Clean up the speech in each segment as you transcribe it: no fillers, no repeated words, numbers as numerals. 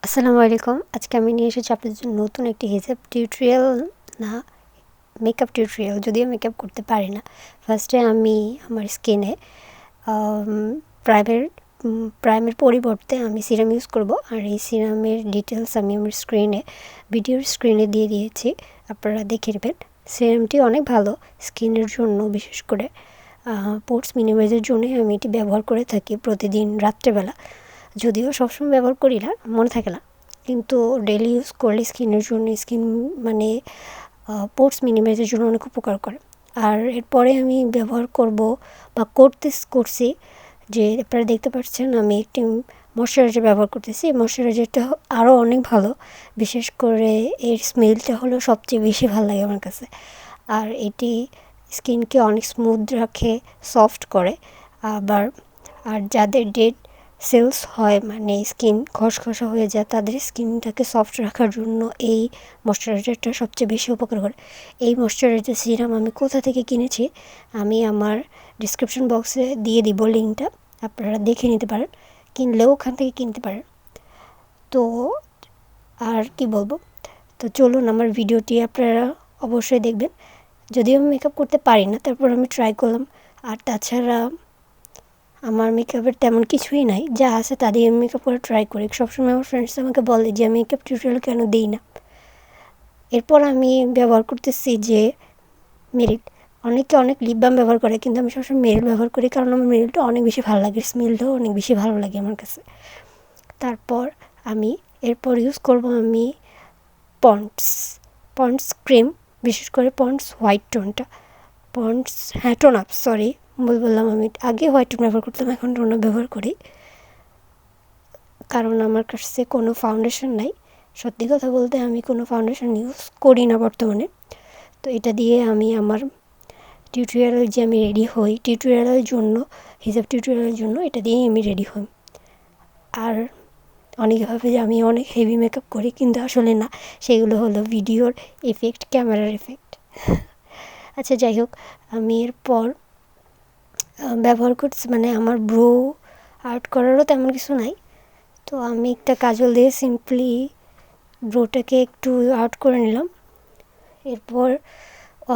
আসসালামু আলাইকুম। আজকে আমি নিয়ে এসেছি আপনাদের জন্য নতুন একটি হিজাব টিউটোরিয়াল না মেকআপ টিউটোরিয়াল। যদিও মেকআপ করতে পারি না। ফার্স্টে আমি আমার স্কিনে প্রাইমের প্রাইমের পরিবর্তে আমি সিরাম ইউজ করব। আর এই সিরামের ডিটেলস আমি আমার ভিডিওর স্ক্রিনে দিয়ে দিয়েছি, আপনারা দেখে নেবেন। সিরামটি অনেক ভালো স্কিনের জন্য, বিশেষ করে পোর্স মিনিমাইজের জন্যই আমি এটি ব্যবহার করে থাকি প্রতিদিন রাত্রেবেলা। যদিও সবসময় ব্যবহার করি না, মনে থাকে না, কিন্তু ডেলি ইউজ করলে স্কিনের জন্য মানে পোর্স মিনিমাইজের জন্য অনেক উপকার করে। আর এরপরে আমি ব্যবহার করব বা করছি যে আপনারা দেখতে পাচ্ছেন আমি একটি ময়শ্চারাইজার ব্যবহার করতেছি। এই ময়শ্চারাইজারটা আরও অনেক ভালো, বিশেষ করে এর স্মেলটা হলো সবচেয়ে বেশি ভালো লাগে আমার কাছে। আর এটি স্কিনকে অনেক স্মুথ রাখে, সফট করে। আর যাদের ডেড সেলস হয়, মানে স্কিন খসখসা হয়ে যায়, তাদের স্কিনটাকে সফট রাখার জন্য এই ময়শ্চারাইজারটা সবচেয়ে বেশি উপকার করে। এই ময়শ্চারাইজার সিরাম আমি কোথা থেকে কিনেছি আমি আমার ডিসক্রিপশন বক্সে দিয়ে দিব লিঙ্কটা, আপনারা দেখে নিতে পারেন, কিনলেও ওখান থেকে কিনতে পারেন। তো আর কি বলবো, তো চলুন আমার ভিডিওটি আপনারা অবশ্যই দেখবেন। যদিও আমি মেকআপ করতে পারি না, তারপর আমি ট্রাই করলাম। আর তাছাড়া আমার মেকআপের তেমন কিছুই নাই, যা আছে তা দিয়ে আমি মেকআপ করে ট্রাই করি। সবসময় আমার ফ্রেন্ডস আমাকে বলে যে আমি মেকআপ টিউটোরিয়াল কেন দিই না। এরপর আমি ব্যবহার করতেছি যে মেরিল। অনেকে অনেক লিপ বাম ব্যবহার করে, কিন্তু আমি সবসময় মেরিল ব্যবহার করি, কারণ আমার মেরিলটা অনেক বেশি ভালো লাগে, স্মেলটাও অনেক বেশি ভালো লাগে আমার কাছে। তারপর আমি এরপর ইউজ করব আমি পন্ডস ক্রিম, বিশেষ করে পন্ডস হোয়াইট টোনটা। টোন আপ, সরি বললাম, আমি আগে হোয়াইট টোন ব্যবহার করতাম, এখন টোন আপ ব্যবহার করি, কারণ আমার কাছে কোনো ফাউন্ডেশন নাই। সত্যি কথা বলতে আমি কোনো ফাউন্ডেশন ইউজ করি না বর্তমানে। তো এটা দিয়ে আমি আমার টিউটোরিয়ালে যে আমি রেডি হই, হিজাব টিউটোরিয়ালের জন্য এটা দিয়েই আমি রেডি হই। আর অনেকে ভাবে যে আমি অনেক হেভি মেকআপ করি, কিন্তু আসলে না, সেগুলো হলো ভিডিওর এফেক্ট, ক্যামেরার এফেক্ট। আচ্ছা, যাই হোক, আমি এরপর ব্যবহার করছি, মানে আমার ব্রো আর্ট করারও তেমন কিছু নাই, তো আমি একটা কাজল দিয়ে সিম্পলি ব্রোটাকে একটু আর্ট করে নিলাম। এরপর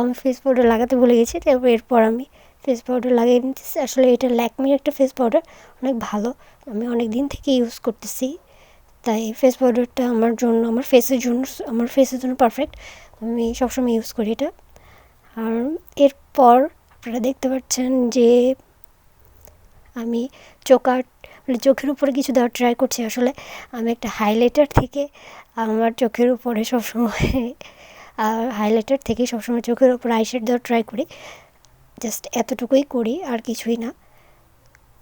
আমি ফেস পাউডার লাগাতে ভুলে গেছি, এরপর আমি ফেস পাউডার লাগিয়ে নিতেছি। আসলে এটা ল্যাকমির একটা ফেস পাউডার, অনেক ভালো, আমি অনেক দিন থেকে ইউজ করতেছি, তাই ফেস পাউডারটা আমার ফেসের জন্য পারফেক্ট, আমি সবসময় ইউজ করি এটা। আর এরপর আপনারা দেখতে পাচ্ছেন যে আমি চোখের উপরে কিছু দেওয়ার ট্রাই করছি। আসলে আমি একটা হাইলাইটার থেকে আমার চোখের উপরে সবসময় চোখের উপর আইশ্যাডো দেওয়ার ট্রাই করি। জাস্ট এতটুকুই করি, আর কিছুই না,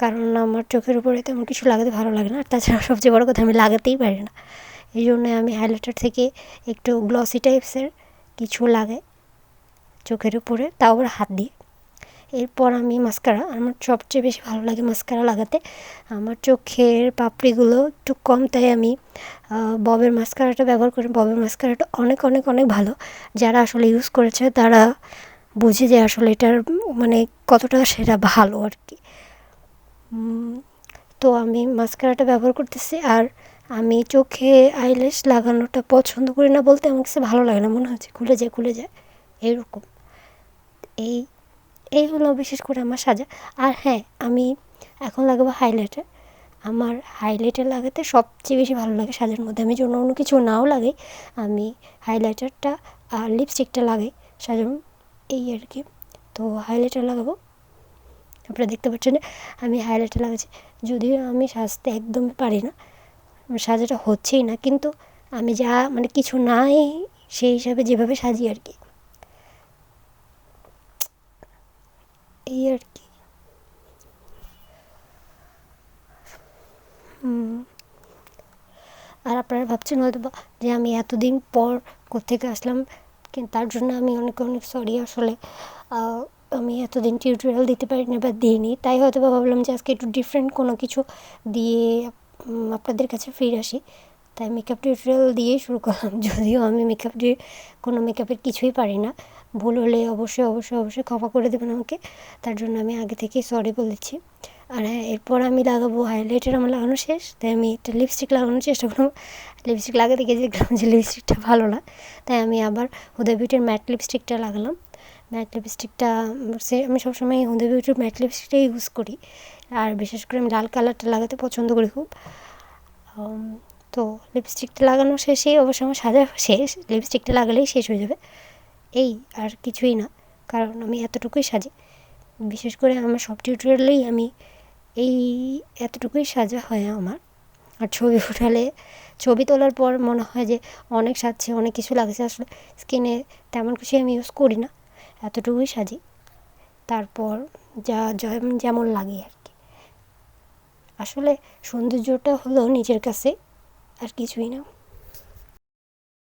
কারণ আমার চোখের উপরে তেমন কিছু লাগাতে ভালো লাগে না। আর তাছাড়া সবচেয়ে বড় কথা, আমি লাগাতেই পারি না। এই জন্য আমি হাইলাইটার থেকে একটু গ্লসি টাইপসের কিছু লাগাই চোখের উপরে, তাও আবার হাত দিয়ে। এরপর আমি মাস্কারা, আমার সবচেয়ে বেশি ভালো লাগে মাস্কারা লাগাতে। আমার চোখের পাপড়িগুলো একটু কম, তাই আমি ববের মাস্কারাটা ব্যবহার করি। ববের মাস্কারাটা অনেক অনেক অনেক ভালো। যারা আসলে ইউজ করেছে তারা বুঝে যে আসলে এটার মানে কতটা সেটা ভালো আর কি। তো আমি মাস্কারাটা ব্যবহার করতেছি। আর আমি চোখে আইল্যাশ লাগানোটা পছন্দ করি না, বলতে আমার কাছে ভালো লাগে না, মনে হচ্ছে খুলে যায় এরকম। এই হলো বিশেষ করে আমার সাজা। আর হ্যাঁ, আমি এখন লাগাবো হাইলাইটার। আমার হাইলাইটার লাগাতে সবচেয়ে বেশি ভালো লাগে সাজার মধ্যে। আমি অন্য কিছু নাও লাগাই, আমি হাইলাইটারটা আর লিপস্টিকটা লাগাই সাজার, এই আর কি। তো হাইলাইটার লাগাবো, আপনারা দেখতে পাচ্ছেন আমি হাইলাইটার লাগাচ্ছি। যদিও আমি সাজতে একদমই পারি না, সাজাটা হচ্ছেই না, কিন্তু আমি মানে কিছু নাই সেই হিসাবে যেভাবে সাজি আর কি, এই আর কি। আর আপনারা ভাবছেন হয়তো যে আমি এতদিন পর কোত্থেকে আসলাম, কিন্তু তার জন্য আমি অনেক অনেক সরি। আসলে আমি এতদিন টিউটোরিয়াল দিতে পারিনি বা দিইনি, তাই হয়তো ভাবলাম যে আজকে একটু ডিফারেন্ট কোনো কিছু দিয়ে আপনাদের কাছে ফিরে আসি, তাই মেকআপ টিউটোরিয়াল দিয়েই শুরু করলাম। যদিও আমি কোনো মেকআপের কিছুই পারি না, ভুল হলে অবশ্যই ক্ষমা করে দেবেন আমাকে, তার জন্য আমি আগে থেকেই সরি বলেছি। আর হ্যাঁ, এরপর আমি লাগাবো হাইলাইটার। আমার লাগানো শেষ, তাই আমি একটা লিপস্টিক লাগানোর চেষ্টা করলাম। লিপস্টিক লাগাতে গিয়ে দেখলাম যে লিপস্টিকটা ভালো না, তাই আমি আবার হুদা বিউটির ম্যাট লিপস্টিকটা লাগালাম। ম্যাট লিপস্টিকটা আমি সবসময় হুদা বিউটির ম্যাট লিপস্টিকটাই ইউজ করি, আর বিশেষ করে আমি লাল কালারটা লাগাতে পছন্দ করি খুব। তো লিপস্টিকটা লাগানো শেষেই অবশ্য আমার সাজা শেষ, লিপস্টিকটা লাগালেই শেষ হয়ে যাবে, এই আর কিছুই না, কারণ আমি এতটুকুই সাজি। বিশেষ করে আমার সব টিউটোরিয়ালেই আমি এই এতটুকুই সাজা হয় আমার। আর ছবি উঠালে, ছবি তোলার পর মনে হয় যে অনেক সাজছে, অনেক কিছু লাগছে, আসলে স্কিনে তেমন কিছু আমি ইউজ করি না, এতটুকুই সাজি। তারপর যেমন লাগে আর কি। আসলে সৌন্দর্যটা হলো নিজের কাছে, আর কিছুই না।